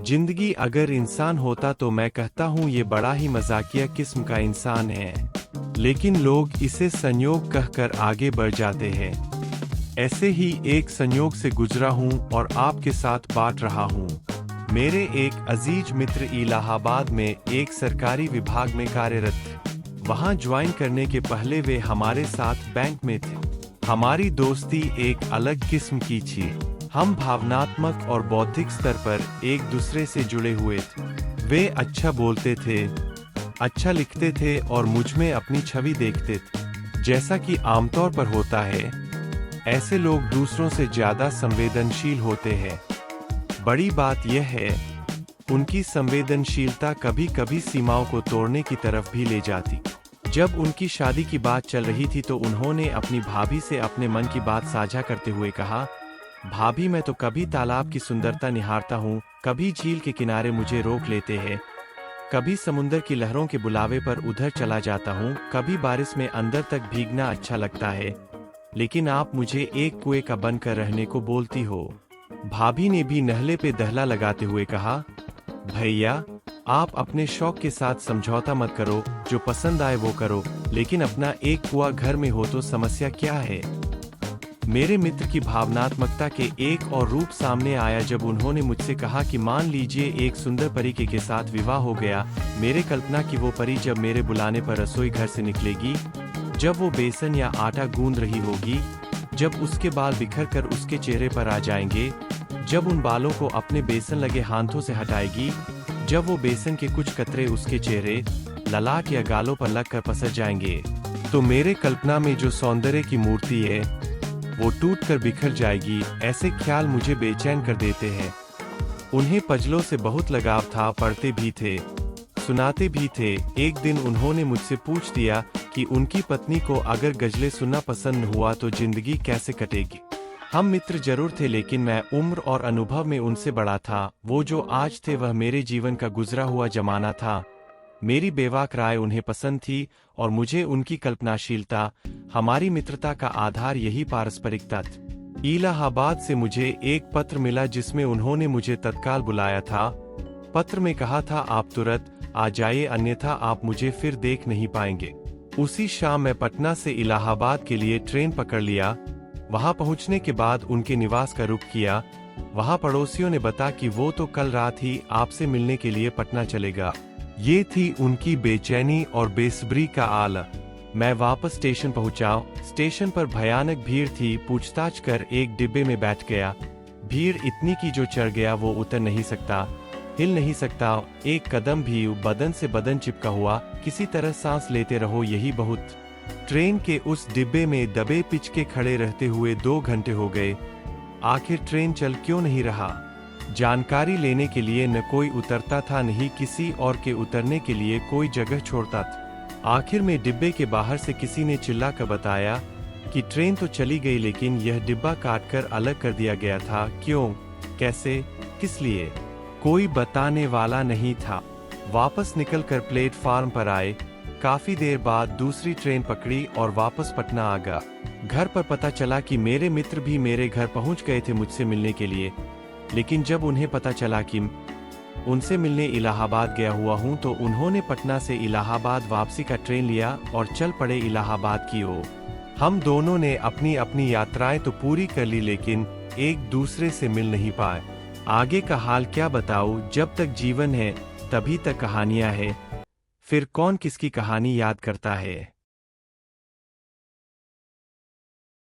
जिंदगी अगर इंसान होता तो मैं कहता हूँ ये बड़ा ही मजाकिया किस्म का इंसान है, लेकिन लोग इसे संयोग कहकर आगे बढ़ जाते हैं। ऐसे ही एक संयोग से गुजरा हूँ और आपके साथ बांट रहा हूँ। मेरे एक अजीज मित्र इलाहाबाद में एक सरकारी विभाग में कार्यरत थे। वहाँ ज्वाइन करने के पहले वे हमारे साथ बैंक में थे। हमारी दोस्ती एक अलग किस्म की थी। हम भावनात्मक और बौद्धिक स्तर पर एक दूसरे से जुड़े हुए थे। वे अच्छा बोलते थे, अच्छा लिखते थे और मुझ में अपनी छवि देखते थे। जैसा कि आमतौर पर होता है, ऐसे लोग दूसरों से ज्यादा संवेदनशील होते हैं। बड़ी बात यह है, उनकी संवेदनशीलता कभी कभी सीमाओं को तोड़ने की तरफ भी ले जाती। जब उनकी शादी की बात चल रही थी तो उन्होंने अपनी भाभी से अपने मन की बात साझा करते हुए कहा, भाभी मैं तो कभी तालाब की सुंदरता निहारता हूँ, कभी झील के किनारे मुझे रोक लेते हैं, कभी समुंदर की लहरों के बुलावे पर उधर चला जाता हूँ, कभी बारिश में अंदर तक भीगना अच्छा लगता है, लेकिन आप मुझे एक कुएं का बनकर रहने को बोलती हो। भाभी ने भी नहले पे दहला लगाते हुए कहा, भैया आप अपने शौक के साथ समझौता मत करो, जो पसंद आए वो करो, लेकिन अपना एक कुआं घर में हो तो समस्या क्या है। मेरे मित्र की भावनात्मकता के एक और रूप सामने आया जब उन्होंने मुझसे कहा कि मान लीजिए एक सुंदर परी के साथ विवाह हो गया। मेरे कल्पना की वो परी जब मेरे बुलाने पर रसोई घर से निकलेगी, जब वो बेसन या आटा गूंद रही होगी, जब उसके बाल बिखर कर उसके चेहरे पर आ जाएंगे, जब उन बालों को अपने बेसन लगे हाथों से हटाएगी, जब वो बेसन के कुछ कतरे उसके चेहरे, ललाट या गालों पर लगकर पसर जाएंगे, तो मेरे कल्पना में जो सौंदर्य की मूर्ति है वो टूट कर बिखर जाएगी। ऐसे ख्याल मुझे बेचैन कर देते हैं। उन्हें पजलों से बहुत लगाव था, पढ़ते भी थे, सुनाते भी थे। एक दिन उन्होंने मुझसे पूछ दिया कि उनकी पत्नी को अगर गजलें सुनना पसंद हुआ तो जिंदगी कैसे कटेगी। हम मित्र जरूर थे, लेकिन मैं उम्र और अनुभव में उनसे बड़ा था। वो जो आज थे वह मेरे जीवन का गुजरा हुआ जमाना था। मेरी बेबाक राय उन्हें पसंद थी और मुझे उनकी कल्पनाशीलता। हमारी मित्रता का आधार यही पारस्परिकता थी। इलाहाबाद से मुझे एक पत्र मिला जिसमें उन्होंने मुझे तत्काल बुलाया था। पत्र में कहा था, आप तुरंत आ जाइए, अन्यथा आप मुझे फिर देख नहीं पाएंगे। उसी शाम मैं पटना से इलाहाबाद के लिए ट्रेन पकड़ लिया। वहां पहुंचने के बाद उनके निवास का रुख किया। वहां पड़ोसियों ने बताया कि वो तो कल रात ही आपसे मिलने के लिए पटना चलेगा। ये थी उनकी बेचैनी और बेसब्री का आला। मैं वापस स्टेशन पहुंचा। स्टेशन पर भयानक भीड़ थी। पूछताछ कर एक डिब्बे में बैठ गया। भीड़ इतनी की जो चढ़ गया वो उतर नहीं सकता, हिल नहीं सकता, एक कदम भी। बदन से बदन चिपका हुआ, किसी तरह सांस लेते रहो, यही बहुत। ट्रेन के उस डिब्बे में दबे पिचके खड़े रहते हुए 2 घंटे हो गए। आखिर ट्रेन चल क्यों नहीं रहा? जानकारी लेने के लिए न कोई उतरता था, न ही किसी और के उतरने के लिए कोई जगह छोड़ता था। आखिर में डिब्बे के बाहर से किसी ने चिल्ला कर बताया कि ट्रेन तो चली गई, लेकिन यह डिब्बा काटकर अलग कर दिया गया था। क्यों, कैसे, किस लिए? कोई बताने वाला नहीं था। वापस निकलकर प्लेटफार्म पर आए। काफी देर बाद दूसरी ट्रेन पकड़ी और वापस पटना आ गया। घर पर पता चला कि मेरे मित्र भी मेरे घर पहुंच गए थे मुझसे मिलने के लिए, लेकिन जब उन्हें पता चला कि उनसे मिलने इलाहाबाद गया हुआ हूं तो उन्होंने पटना से इलाहाबाद वापसी का ट्रेन लिया और चल पड़े इलाहाबाद की ओर। हम दोनों ने अपनी अपनी यात्राएं तो पूरी कर ली, लेकिन एक दूसरे से मिल नहीं पाए। आगे का हाल क्या बताऊं, जब तक जीवन है तभी तक कहानियां हैं। फिर कौन किसकी कहानी याद करता है।